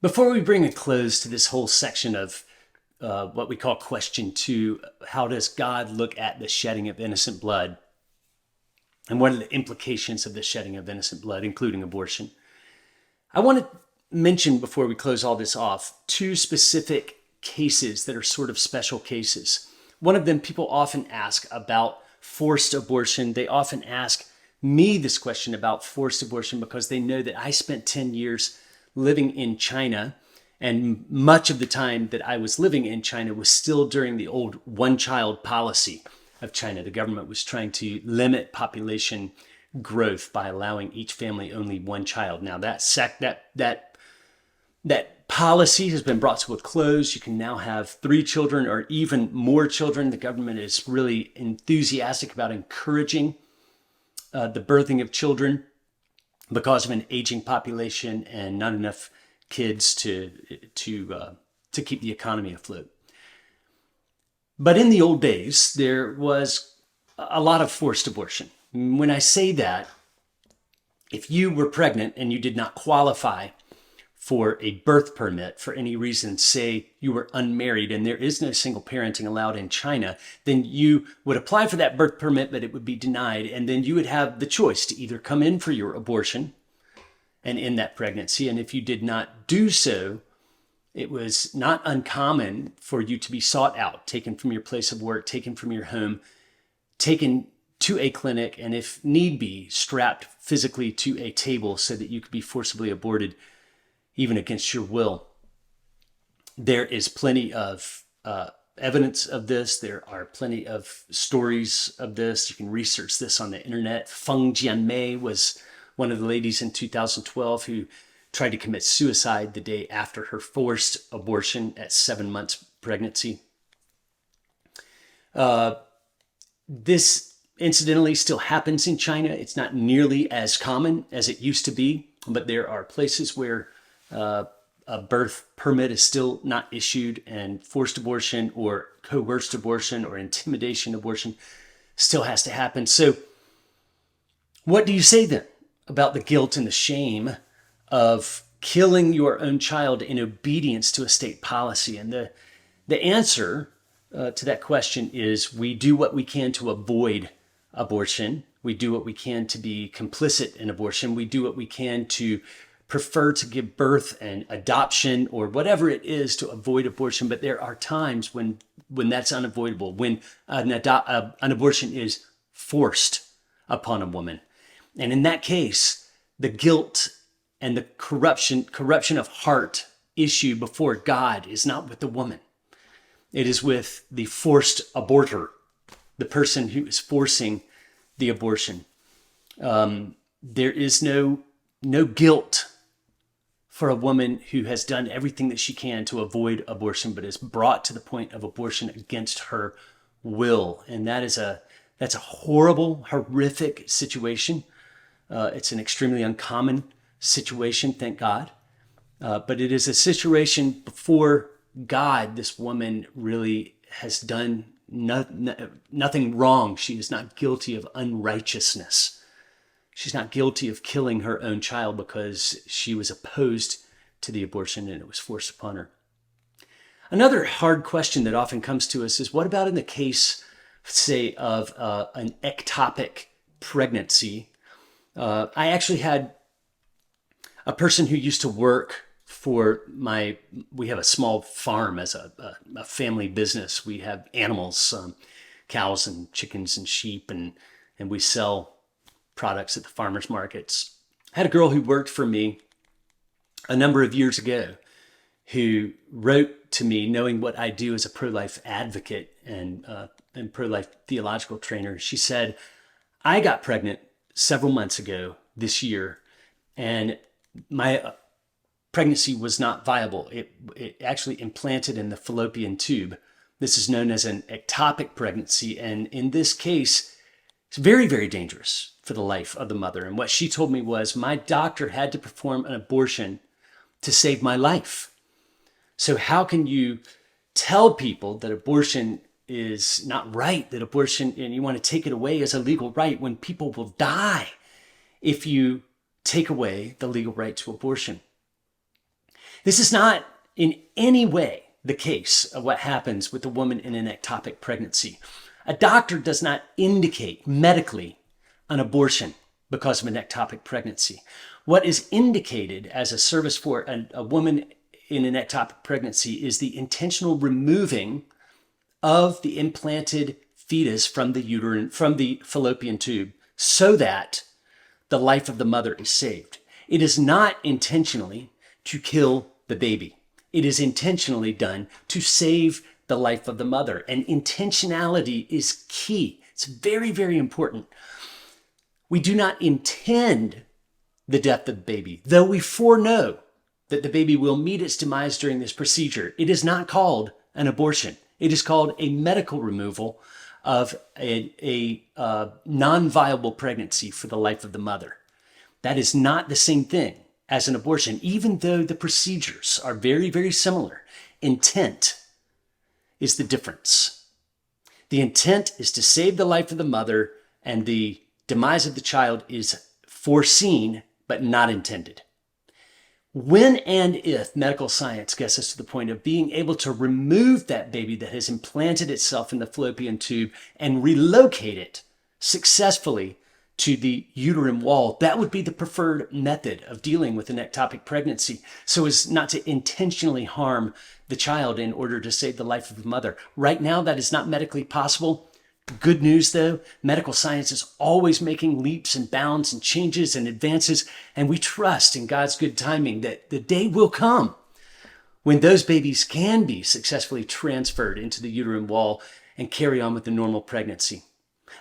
Before we bring a close to this whole section of what we call question 2, how does God look at the shedding of innocent blood? And what are the implications of the shedding of innocent blood, including abortion? I want to mention, before we close all this off, 2 specific cases that are sort of special cases. One of them, people often ask about forced abortion. They often ask me this question about forced abortion because they know that I spent 10 years living in China, and much of the time that I was living in China was still during the old one-child policy of China. The government was trying to limit population growth by allowing each family only one child. Now that policy has been brought to a close. You can now have 3 children or even more children. The government is really enthusiastic about encouraging the birthing of children because of an aging population and not enough kids to keep the economy afloat. But in the old days, there was a lot of forced abortion. When I say that, if you were pregnant and you did not qualify for a birth permit for any reason, say you were unmarried and there is no single parenting allowed in China, then you would apply for that birth permit, but it would be denied. And then you would have the choice to either come in for your abortion and end that pregnancy. And if you did not do so, it was not uncommon for you to be sought out, taken from your place of work, taken from your home, taken to a clinic, and if need be, strapped physically to a table so that you could be forcibly aborted, even against your will. There is plenty of evidence of this. There are plenty of stories of this. You can research this on the internet. Feng Jianmei was one of the ladies in 2012 who tried to commit suicide the day after her forced abortion at 7 months pregnancy. This incidentally still happens in China. It's not nearly as common as it used to be, but there are places where a birth permit is still not issued, and forced abortion or coerced abortion or intimidation abortion still has to happen. So what do you say then about the guilt and the shame of killing your own child in obedience to a state policy? And the answer to that question is we do what we can to avoid abortion. We do what we can to be complicit in abortion. We do what we can to prefer to give birth and adoption or whatever it is to avoid abortion. But there are times when that's unavoidable, when an abortion is forced upon a woman. And in that case, the guilt and the corruption of heart issue before God is not with the woman. It is with the forced aborter, the person who is forcing the abortion. There is no guilt for a woman who has done everything that she can to avoid abortion, but is brought to the point of abortion against her will. And that's a horrible, horrific situation. It's an extremely uncommon situation, thank God. But it is a situation before God. This woman really has done nothing wrong. She is not guilty of unrighteousness. She's not guilty of killing her own child because she was opposed to the abortion and it was forced upon her. Another hard question that often comes to us is, what about in the case, say, of an ectopic pregnancy? I actually had a person who used to work for we have a small farm as a family business. We have animals, cows and chickens and sheep, and we sell products at the farmers markets. I had a girl who worked for me a number of years ago who wrote to me, knowing what I do as a pro-life advocate and pro-life theological trainer. She said, I got pregnant several months ago this year, and my pregnancy was not viable. It actually implanted in the fallopian tube. This is known as an ectopic pregnancy, and in this case, it's very, very dangerous for the life of the mother. And what she told me was, my doctor had to perform an abortion to save my life. So how can you tell people that abortion is not right, that abortion, and you want to take it away as a legal right, when people will die if you take away the legal right to abortion? This is not in any way the case of what happens with a woman in an ectopic pregnancy. A doctor does not indicate medically an abortion because of an ectopic pregnancy. What is indicated as a service for a woman in an ectopic pregnancy is the intentional removing of the implanted fetus from the fallopian tube so that the life of the mother is saved. It is not intentionally to kill the baby. It is intentionally done to save the life of the mother. And intentionality is key. It's very, very important. We do not intend the death of the baby, though we foreknow that the baby will meet its demise during this procedure. It is not called an abortion. It is called a medical removal of a non-viable pregnancy for the life of the mother. That is not the same thing as an abortion, even though the procedures are very, very similar. Intent is the difference. The intent is to save the life of the mother, and the demise of the child is foreseen but not intended. When and if medical science gets us to the point of being able to remove that baby that has implanted itself in the fallopian tube and relocate it successfully to the uterine wall, that would be the preferred method of dealing with an ectopic pregnancy, so as not to intentionally harm the child in order to save the life of the mother. Right now, that is not medically possible. Good news, though, medical science is always making leaps and bounds and changes and advances, and we trust in God's good timing that the day will come when those babies can be successfully transferred into the uterine wall and carry on with the normal pregnancy.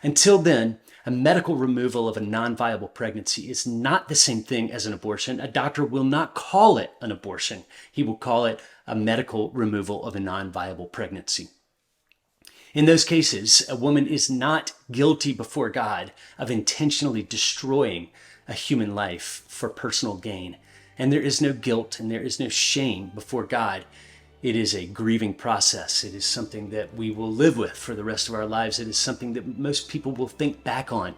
Until then, a medical removal of a non-viable pregnancy is not the same thing as an abortion. A doctor will not call it an abortion. He will call it a medical removal of a non-viable pregnancy. In those cases, a woman is not guilty before God of intentionally destroying a human life for personal gain. And there is no guilt and there is no shame before God. It is a grieving process. It is something that we will live with for the rest of our lives. It is something that most people will think back on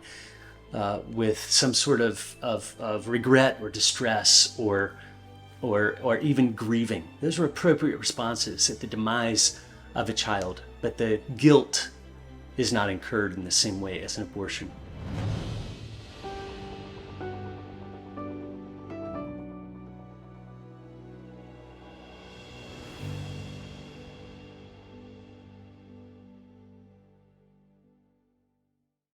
with some sort of regret or distress or even grieving. Those are appropriate responses at the demise of a child, but the guilt is not incurred in the same way as an abortion.